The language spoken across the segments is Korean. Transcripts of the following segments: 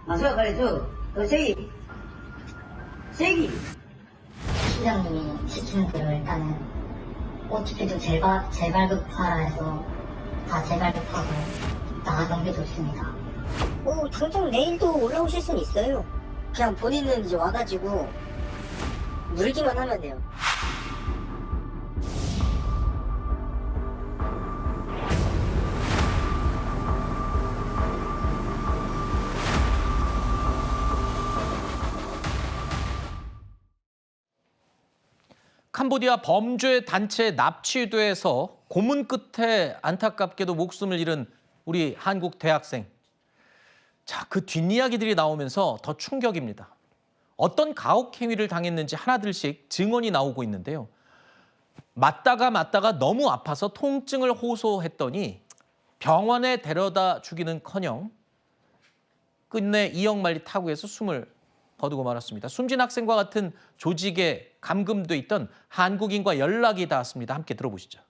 마수가 가려줘. 더 세기. 세기. 시장님이 시키는 대로 일단은 OTP도 재발급하라 해서 다 재발급하고 다 넘겨줬습니다. 당장 내일도 올라오실 수는 있어요. 그냥 본인은 이제 와가지고 물기만 하면 돼요. 캄보디아 범죄 단체에 납치돼서 고문 끝에 안타깝게도 목숨을 잃은 우리 한국 대학생. 자, 그 뒷이야기들이 나오면서 더 충격입니다. 어떤 가혹 행위를 당했는지 하나둘씩 증언이 나오고 있는데요. 맞다가 너무 아파서 통증을 호소했더니 병원에 데려다 주기는커녕 끝내 이역만리 타구에서 숨을 거두고 말았습니다. 숨진 학생과 같은 조직에 감금돼 있던 한국인과 연락이 닿았습니다. 함께 들어보시죠.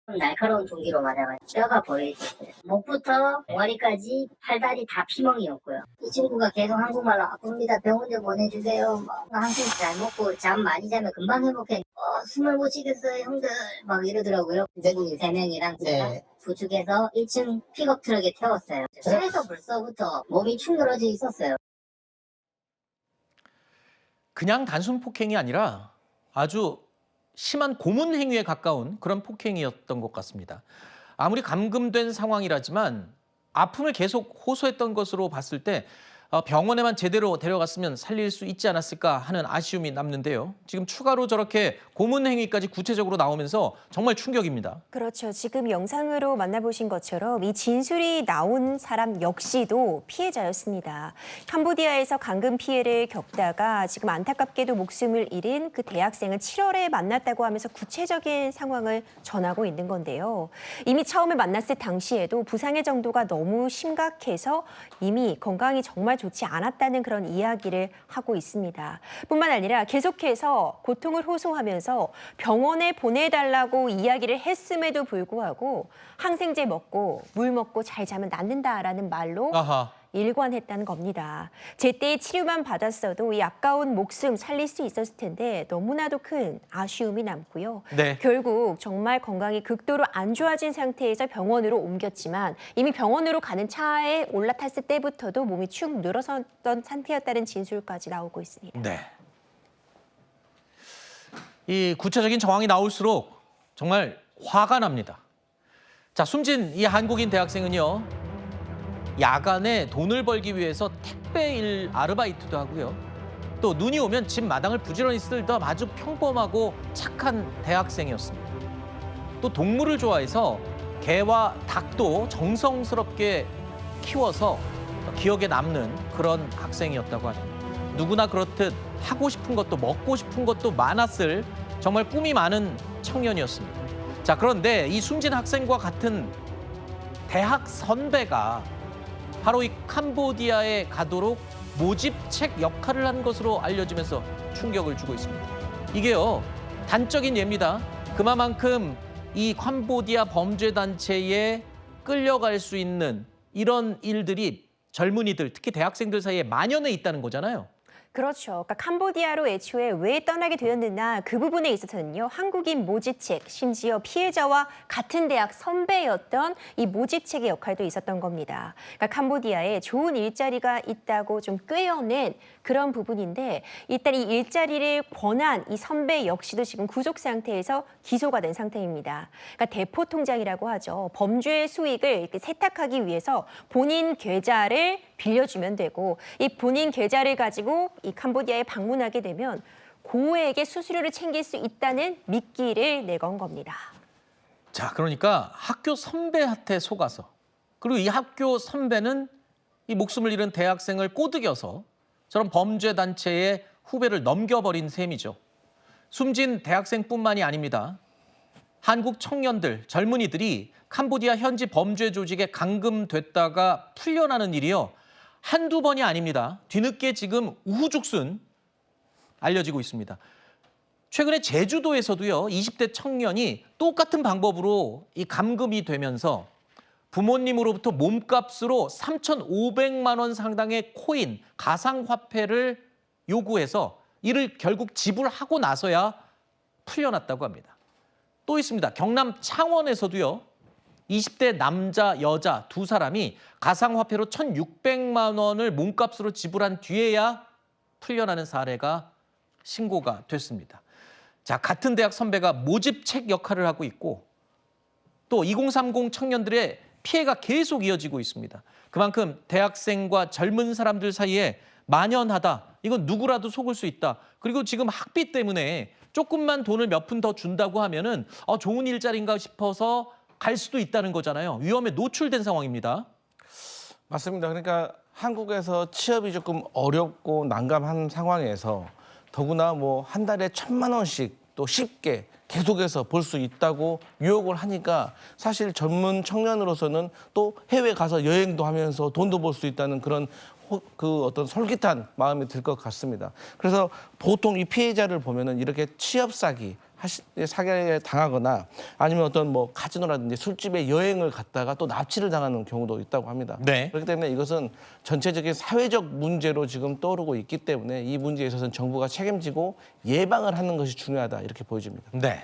날카로운 종기로 맞아가지고 뼈가 보여있었어요. 목부터 머리까지 팔다리 다 피멍이었고요. 이 친구가 계속 한국말로 아픕니다. 병원 좀 보내주세요. 한숨 잘 먹고 잠 많이 자면 금방 회복해. 숨을 못 쉬겠어요 형들 막 이러더라고요. 외국인 3명이랑 제가 부축해서 1층 픽업 트럭에 태웠어요. 차에서 벌써부터 몸이 축 늘어져 있었어요. 그냥 단순 폭행이 아니라 아주 심한 고문 행위에 가까운 그런 폭행이었던 것 같습니다. 아무리 감금된 상황이라지만 아픔을 계속 호소했던 것으로 봤을 때 병원에만 제대로 데려갔으면 살릴 수 있지 않았을까 하는 아쉬움이 남는데요. 지금 추가로 저렇게 고문 행위까지 구체적으로 나오면서 정말 충격입니다. 그렇죠. 지금 영상으로 만나보신 것처럼 이 진술이 나온 사람 역시도 피해자였습니다. 캄보디아에서 감금 피해를 겪다가 지금 안타깝게도 목숨을 잃은 그 대학생을 7월에 만났다고 하면서 구체적인 상황을 전하고 있는 건데요. 이미 처음에 만났을 당시에도 부상의 정도가 너무 심각해서 이미 건강이 정말 좋지 않았다는 그런 이야기를 하고 있습니다. 뿐만 아니라 계속해서 고통을 호소하면서 병원에 보내달라고 이야기를 했음에도 불구하고 항생제 먹고 물 먹고 잘 자면 낫는다라는 말로 일관했다는 겁니다. 제때의 치료만 받았어도 이 아까운 목숨 살릴 수 있었을 텐데 너무나도 큰 아쉬움이 남고요. 네. 결국 정말 건강이 극도로 안 좋아진 상태에서 병원으로 옮겼지만 이미 병원으로 가는 차에 올라탔을 때부터도 몸이 축 늘어섰던 상태였다는 진술까지 나오고 있습니다. 네. 이 구체적인 정황이 나올수록 정말 화가 납니다. 자, 숨진 이 한국인 대학생은요. 야간에 돈을 벌기 위해서 택배 일 아르바이트도 하고요. 또 눈이 오면 집 마당을 부지런히 쓸던 아주 평범하고 착한 대학생이었습니다. 또 동물을 좋아해서 개와 닭도 정성스럽게 키워서 기억에 남는 그런 학생이었다고 합니다. 누구나 그렇듯 하고 싶은 것도 먹고 싶은 것도 많았을 정말 꿈이 많은 청년이었습니다. 자, 그런데 이 숨진 학생과 같은 대학 선배가 바로 이 캄보디아에 가도록 모집책 역할을 한 것으로 알려지면서 충격을 주고 있습니다. 이게요, 단적인 예입니다. 그만큼 이 캄보디아 범죄단체에 끌려갈 수 있는 이런 일들이 젊은이들, 특히 대학생들 사이에 만연해 있다는 거잖아요. 그렇죠. 그러니까 캄보디아로 애초에 왜 떠나게 되었느냐 그 부분에 있어서는요. 한국인 모집책, 심지어 피해자와 같은 대학 선배였던 이 모집책의 역할도 있었던 겁니다. 그러니까 캄보디아에 좋은 일자리가 있다고 좀 꿰어낸 그런 부분인데 일단 이 일자리를 권한 이 선배 역시도 지금 구속 상태에서 기소가 된 상태입니다. 그러니까 대포 통장이라고 하죠. 범죄 수익을 이렇게 세탁하기 위해서 본인 계좌를 빌려주면 되고 이 본인 계좌를 가지고 이 캄보디아에 방문하게 되면 고액의 수수료를 챙길 수 있다는 미끼를 내건 겁니다. 자, 그러니까 학교 선배한테 속아서 그리고 이 학교 선배는 이 목숨을 잃은 대학생을 꼬드겨서 저런 범죄 단체의 후배를 넘겨버린 셈이죠. 숨진 대학생뿐만이 아닙니다. 한국 청년들, 젊은이들이 캄보디아 현지 범죄 조직에 감금됐다가 풀려나는 일이요. 한두 번이 아닙니다. 뒤늦게 지금 우후죽순 알려지고 있습니다. 최근에 제주도에서도요. 20대 청년이 똑같은 방법으로 이 감금이 되면서 부모님으로부터 몸값으로 3,500만 원 상당의 코인, 가상화폐를 요구해서 이를 결국 지불하고 나서야 풀려났다고 합니다. 또 있습니다. 경남 창원에서도요. 20대 남자, 여자 두 사람이 가상화폐로 1,600만 원을 몸값으로 지불한 뒤에야 풀려나는 사례가 신고가 됐습니다. 자, 같은 대학 선배가 모집책 역할을 하고 있고 또 2030 청년들의 피해가 계속 이어지고 있습니다. 그만큼 대학생과 젊은 사람들 사이에 만연하다. 이건 누구라도 속을 수 있다. 그리고 지금 학비 때문에 조금만 돈을 몇 푼 더 준다고 하면은 좋은 일자리인가 싶어서 갈 수도 있다는 거잖아요. 위험에 노출된 상황입니다. 맞습니다. 그러니까 한국에서 취업이 조금 어렵고 난감한 상황에서 더구나 뭐 한 달에 1,000만 원씩 또 쉽게 계속해서 볼 수 있다고 유혹을 하니까 사실 젊은 청년으로서는 또 해외 가서 여행도 하면서 돈도 벌 수 있다는 그런 그 어떤 솔깃한 마음이 들 것 같습니다. 그래서 보통 이 피해자를 보면은 이렇게 취업 사기에 당하거나 아니면 어떤 뭐 카지노라든지 술집에 여행을 갔다가 또 납치를 당하는 경우도 있다고 합니다. 네. 그렇기 때문에 이것은 전체적인 사회적 문제로 지금 떠오르고 있기 때문에 이 문제에 있어서는 정부가 책임지고 예방을 하는 것이 중요하다 이렇게 보여집니다. 네.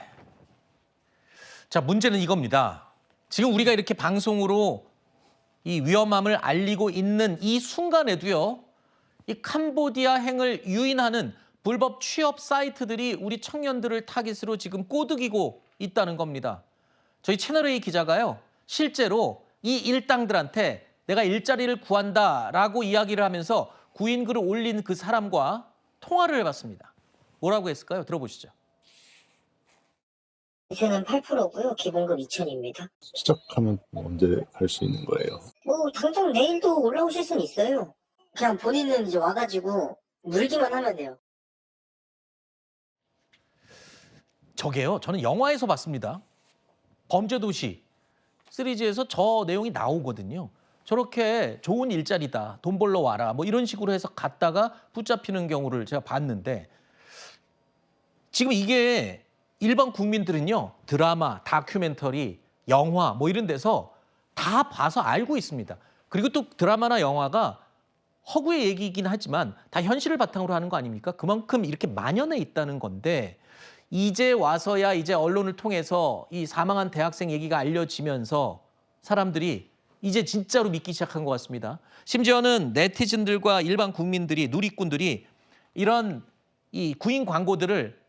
자, 문제는 이겁니다. 지금 우리가 이렇게 방송으로 이 위험함을 알리고 있는 이 순간에도요. 이 캄보디아 행을 유인하는 불법 취업 사이트들이 우리 청년들을 타깃으로 지금 꼬드기고 있다는 겁니다. 저희 채널A 기자가요. 실제로 이 일당들한테 내가 일자리를 구한다라고 이야기를 하면서 구인글을 올린 그 사람과 통화를 해봤습니다. 뭐라고 했을까요? 들어보시죠. 대세는 8%고요. 기본급 2,000입니다. 시작하면 언제 갈 수 있는 거예요? 뭐 당장 내일도 올라오실 수는 있어요. 그냥 본인은 이제 와가지고 물기만 하면 돼요. 저게요. 저는 영화에서 봤습니다. 범죄도시 시리즈에서 저 내용이 나오거든요. 저렇게 좋은 일자리다, 돈 벌러 와라 뭐 이런 식으로 해서 갔다가 붙잡히는 경우를 제가 봤는데 지금 이게 일반 국민들은요. 드라마, 다큐멘터리, 영화 뭐 이런 데서 다 봐서 알고 있습니다. 그리고 또 드라마나 영화가 허구의 얘기이긴 하지만 다 현실을 바탕으로 하는 거 아닙니까? 그만큼 이렇게 만연해 있다는 건데 이제 와서야 이제 언론을 통해서 이 사망한 대학생 얘기가 알려지면서 사람들이 이제 진짜로 믿기 시작한 것 같습니다. 심지어는 네티즌들과 일반 국민들이, 누리꾼들이 이런 이 구인 광고들을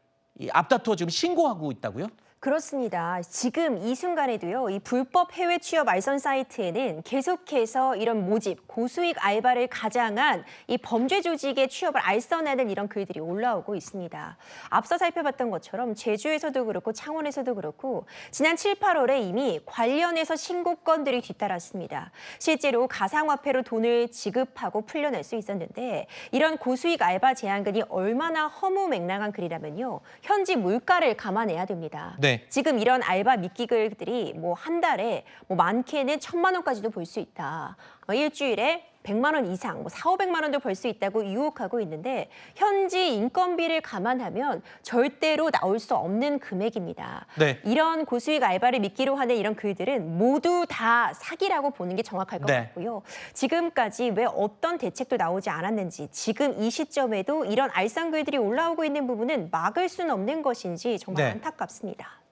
앞다투어 지금 신고하고 있다고요? 그렇습니다. 지금 이 순간에도요, 이 불법 해외 취업 알선 사이트에는 계속해서 이런 모집, 고수익 알바를 가장한 이 범죄 조직의 취업을 알선하는 이런 글들이 올라오고 있습니다. 앞서 살펴봤던 것처럼 제주에서도 그렇고 창원에서도 그렇고 지난 7, 8월에 이미 관련해서 신고 건들이 뒤따랐습니다. 실제로 가상화폐로 돈을 지급하고 풀려낼 수 있었는데 이런 고수익 알바 제한글이 얼마나 허무맹랑한 글이라면요. 현지 물가를 감안해야 됩니다. 네. 지금 이런 알바 미끼글들이 뭐 한 달에 뭐 많게는 1,000만 원까지도 벌 수 있다. 일주일에 100만 원 이상, 뭐 400~500만 원도 벌 수 있다고 유혹하고 있는데 현지 인건비를 감안하면 절대로 나올 수 없는 금액입니다. 네. 이런 고수익 알바를 미끼로 하는 이런 글들은 모두 다 사기라고 보는 게 정확할 것 네. 같고요. 지금까지 왜 어떤 대책도 나오지 않았는지 지금 이 시점에도 이런 알선 글들이 올라오고 있는 부분은 막을 수는 없는 것인지 정말 네. 안타깝습니다.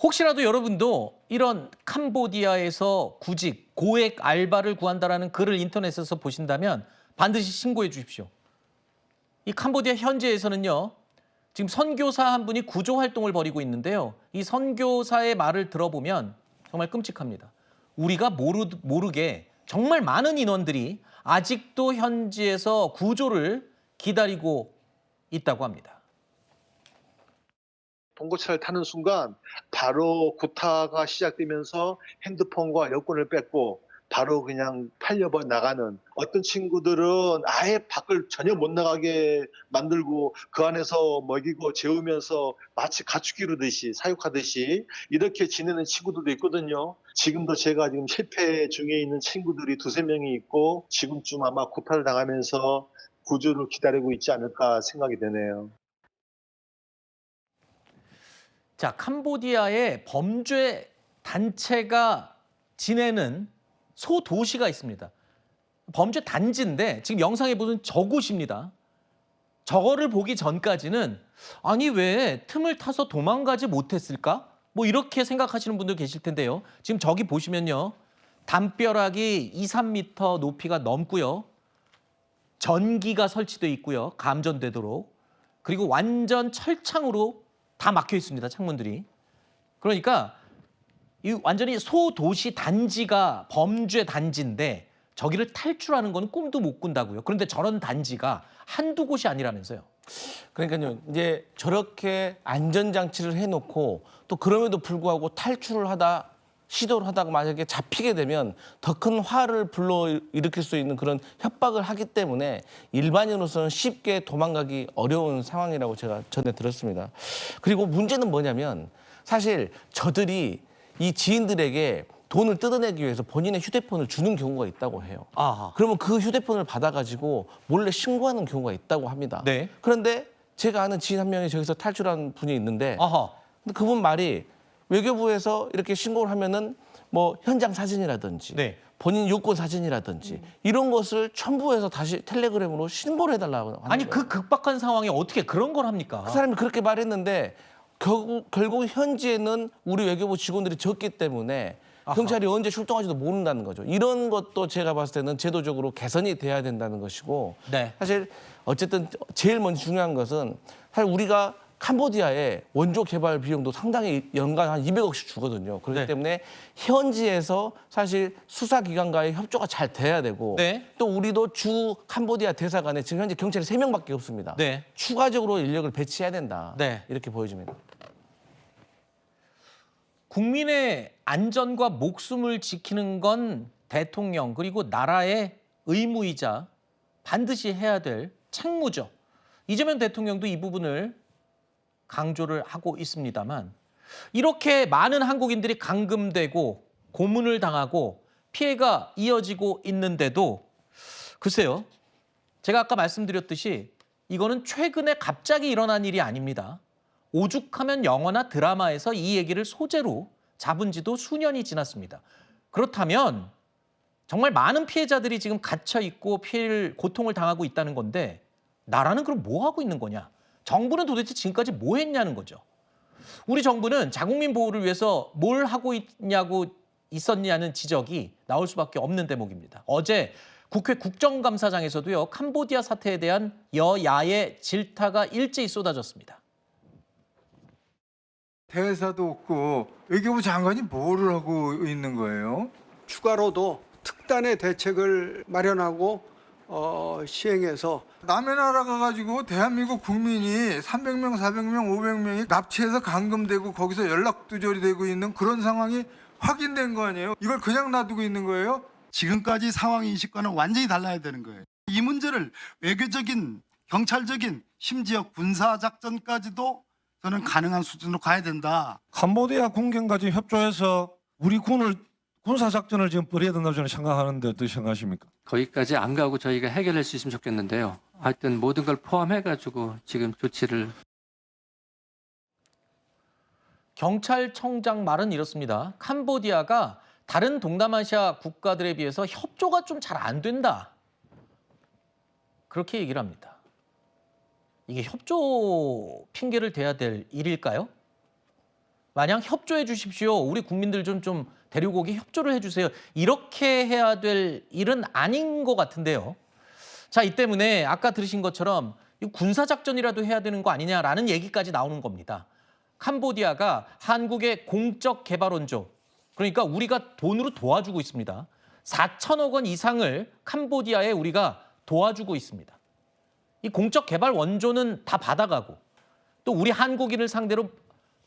혹시라도 여러분도 이런 캄보디아에서 구직, 고액 알바를 구한다라는 글을 인터넷에서 보신다면 반드시 신고해 주십시오. 이 캄보디아 현지에서는요. 지금 선교사 한 분이 구조 활동을 벌이고 있는데요. 이 선교사의 말을 들어보면 정말 끔찍합니다. 우리가 모르게 정말 많은 인원들이 아직도 현지에서 구조를 기다리고 있다고 합니다. 봉고차를 타는 순간 바로 구타가 시작되면서 핸드폰과 여권을 뺏고 바로 그냥 팔려버 나가는, 어떤 친구들은 아예 밖을 전혀 못 나가게 만들고 그 안에서 먹이고 재우면서 마치 가축기르듯이 사육하듯이 이렇게 지내는 친구들도 있거든요. 지금도 제가 지금 실패 중에 있는 친구들이 2~3명이 있고 지금쯤 아마 구타를 당하면서 구조를 기다리고 있지 않을까 생각이 되네요. 자, 캄보디아의 범죄 단체가 지내는 소도시가 있습니다. 범죄 단지인데 지금 영상에 보면 저곳입니다. 저거를 보기 전까지는 아니 왜 틈을 타서 도망가지 못했을까? 뭐 이렇게 생각하시는 분들 계실 텐데요. 지금 저기 보시면요. 담벼락이 2, 3m 높이가 넘고요. 전기가 설치돼 있고요. 감전되도록. 그리고 완전 철창으로 다 막혀 있습니다. 창문들이. 그러니까 이 완전히 소도시 단지가 범죄 단지인데 저기를 탈출하는 건 꿈도 못 꾼다고요. 그런데 저런 단지가 한두 곳이 아니라면서요. 그러니까요. 이제 저렇게 안전장치를 해놓고 또 그럼에도 불구하고 탈출을 하다 시도를 하다가 만약에 잡히게 되면 더 큰 화를 불러일으킬 수 있는 그런 협박을 하기 때문에 일반인으로서는 쉽게 도망가기 어려운 상황이라고 제가 전에 들었습니다. 그리고 문제는 뭐냐면 사실 저들이 이 지인들에게 돈을 뜯어내기 위해서 본인의 휴대폰을 주는 경우가 있다고 해요. 아하. 그러면 그 휴대폰을 받아가지고 몰래 신고하는 경우가 있다고 합니다. 네. 그런데 제가 아는 지인 한 명이 저기서 탈출한 분이 있는데 아하. 근데 그분 말이 외교부에서 이렇게 신고를 하면은 뭐 현장 사진이라든지 네. 본인 요건 사진이라든지 이런 것을 첨부해서 다시 텔레그램으로 신고를 해달라고 하는 아니 거예요. 그 극박한 상황에 어떻게 그런 걸 합니까? 그 사람이 그렇게 말했는데 결국 현지에는 우리 외교부 직원들이 적기 때문에 아하. 경찰이 언제 출동할지도 모른다는 거죠. 이런 것도 제가 봤을 때는 제도적으로 개선이 돼야 된다는 것이고 네. 사실 어쨌든 제일 먼저 중요한 것은 사실 우리가 캄보디아에 원조 개발 비용도 상당히 연간 한 200억씩 주거든요. 그렇기 네. 때문에 현지에서 사실 수사기관과의 협조가 잘 돼야 되고 네. 또 우리도 주 캄보디아 대사관에 지금 현재 경찰이 3명밖에 없습니다. 네. 추가적으로 인력을 배치해야 된다. 네. 이렇게 보여집니다. 국민의 안전과 목숨을 지키는 건 대통령 그리고 나라의 의무이자 반드시 해야 될 책무죠. 이재명 대통령도 이 부분을 강조를 하고 있습니다만 이렇게 많은 한국인들이 감금되고 고문을 당하고 피해가 이어지고 있는데도 글쎄요. 제가 아까 말씀드렸듯이 이거는 최근에 갑자기 일어난 일이 아닙니다. 오죽하면 영화나 드라마에서 이 얘기를 소재로 잡은 지도 수년이 지났습니다. 그렇다면 정말 많은 피해자들이 지금 갇혀 있고 고통을 당하고 있다는 건데 나라는 그럼 뭐 하고 있는 거냐? 정부는 도대체 지금까지 뭐 했냐는 거죠. 우리 정부는 자국민 보호를 위해서 뭘 하고 있었냐는 지적이 나올 수밖에 없는 대목입니다. 어제 국회 국정감사장에서도요. 캄보디아 사태에 대한 여야의 질타가 일제히 쏟아졌습니다. 대사도 없고 외교부 장관이 뭐를 하고 있는 거예요? 추가로도 특단의 대책을 마련하고 시행해서 남의 나라 가가지고 대한민국 국민이 300명, 400명, 500명이 납치해서 감금되고 거기서 연락두절이 되고 있는 그런 상황이 확인된 거 아니에요? 이걸 그냥 놔두고 있는 거예요? 지금까지 상황 인식과는 완전히 달라야 되는 거예요. 이 문제를 외교적인, 경찰적인, 심지어 군사작전까지도 저는 가능한 수준으로 가야 된다. 캄보디아 군경까지 협조해서 우리 군사작전을 지금 벌여야 된다고 저는 생각하는데 어떻게 생각하십니까? 거기까지 안 가고 저희가 해결할 수 있으면 좋겠는데요. 하여튼 모든 걸 포함해가지고 지금 조치를. 경찰청장 말은 이렇습니다. 캄보디아가 다른 동남아시아 국가들에 비해서 협조가 좀 잘 안 된다. 그렇게 얘기를 합니다. 이게 협조 핑계를 대야 될 일일까요? 마냥 협조해 주십시오. 우리 국민들 좀 데리고 오게 협조를 해주세요. 이렇게 해야 될 일은 아닌 것 같은데요. 자, 이 때문에 아까 들으신 것처럼 군사작전이라도 해야 되는 거 아니냐라는 얘기까지 나오는 겁니다. 캄보디아가 한국의 공적 개발 원조, 그러니까 우리가 돈으로 도와주고 있습니다. 4천억 원 이상을 캄보디아에 우리가 도와주고 있습니다. 이 공적 개발 원조는 다 받아가고 또 우리 한국인을 상대로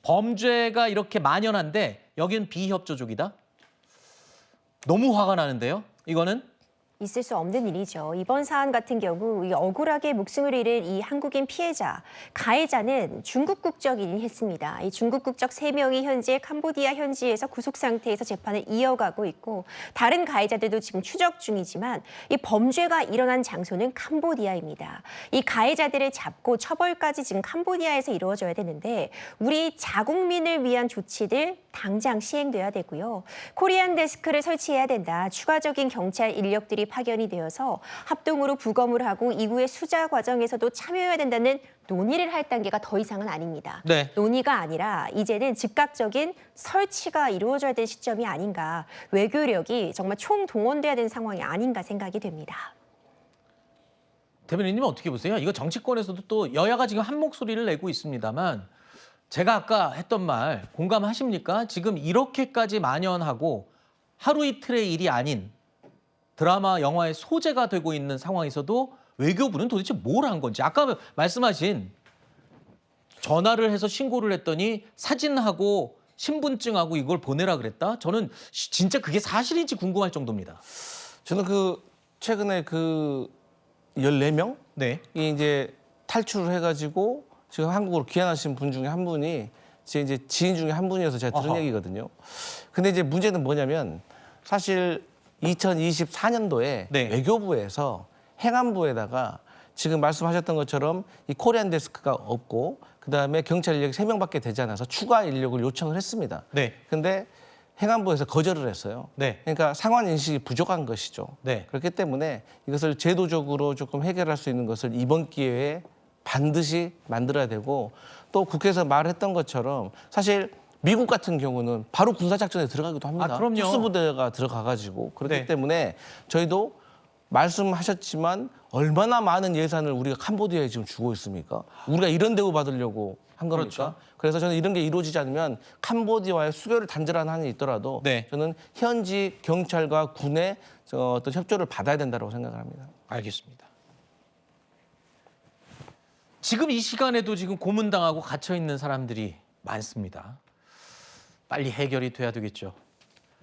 범죄가 이렇게 만연한데 여기는 비협조적이다? 너무 화가 나는데요, 이거는? 있을 수 없는 일이죠. 이번 사안 같은 경우 이 억울하게 목숨을 잃은 이 한국인 피해자, 가해자는 중국 국적인이 했습니다. 이 중국 국적 3명이 현재 캄보디아 현지에서 구속 상태에서 재판을 이어가고 있고 다른 가해자들도 지금 추적 중이지만 이 범죄가 일어난 장소는 캄보디아입니다. 이 가해자들을 잡고 처벌까지 지금 캄보디아에서 이루어져야 되는데 우리 자국민을 위한 조치들 당장 시행돼야 되고요. 코리안 데스크를 설치해야 된다. 추가적인 경찰 인력들이 파견이 되어서 합동으로 부검을 하고 이후에 수사 과정에서도 참여해야 된다는 논의를 할 단계가 더 이상은 아닙니다. 네. 논의가 아니라 이제는 즉각적인 설치가 이루어져야 될 시점이 아닌가. 외교력이 정말 총동원돼야 되는 상황이 아닌가 생각이 됩니다. 대변인님은 어떻게 보세요? 이거 정치권에서도 또 여야가 지금 한 목소리를 내고 있습니다만 제가 아까 했던 말 공감하십니까? 지금 이렇게까지 만연하고 하루 이틀의 일이 아닌 드라마, 영화의 소재가 되고 있는 상황에서도 외교부는 도대체 뭘 한 건지. 아까 말씀하신 전화를 해서 신고를 했더니 사진하고 신분증하고 이걸 보내라 그랬다? 저는 진짜 그게 사실인지 궁금할 정도입니다. 저는 최근에 14명? 네. 이 이제 탈출을 해가지고 지금 한국으로 귀환하신 분 중에 한 분이 제 이제 지인 중에 한 분이어서 제가 들은 얘기거든요. 근데 이제 문제는 뭐냐면 사실 2024년도에 네. 외교부에서 행안부에다가 지금 말씀하셨던 것처럼 이 코리안 데스크가 없고 그다음에 경찰 인력이 3명밖에 되지 않아서 추가 인력을 요청을 했습니다. 네. 근데 행안부에서 거절을 했어요. 네. 그러니까 상황 인식이 부족한 것이죠. 네. 그렇기 때문에 이것을 제도적으로 조금 해결할 수 있는 것을 이번 기회에 반드시 만들어야 되고 또 국회에서 말했던 것처럼 사실 미국 같은 경우는 바로 군사작전에 들어가기도 합니다. 아, 그럼요. 특수부대가 들어가가지고 그렇기 네. 때문에 저희도 말씀하셨지만 얼마나 많은 예산을 우리가 캄보디아에 지금 주고 있습니까? 우리가 이런 대우 받으려고 한 겁니까? 그렇죠. 그래서 저는 이런 게 이루어지지 않으면 캄보디아와의 수교를 단절한 한이 있더라도 네. 저는 현지 경찰과 군의 어떤 협조를 받아야 된다고 생각을 합니다. 알겠습니다. 지금 이 시간에도 지금 고문당하고 갇혀 있는 사람들이 많습니다. 빨리 해결이 돼야 되겠죠.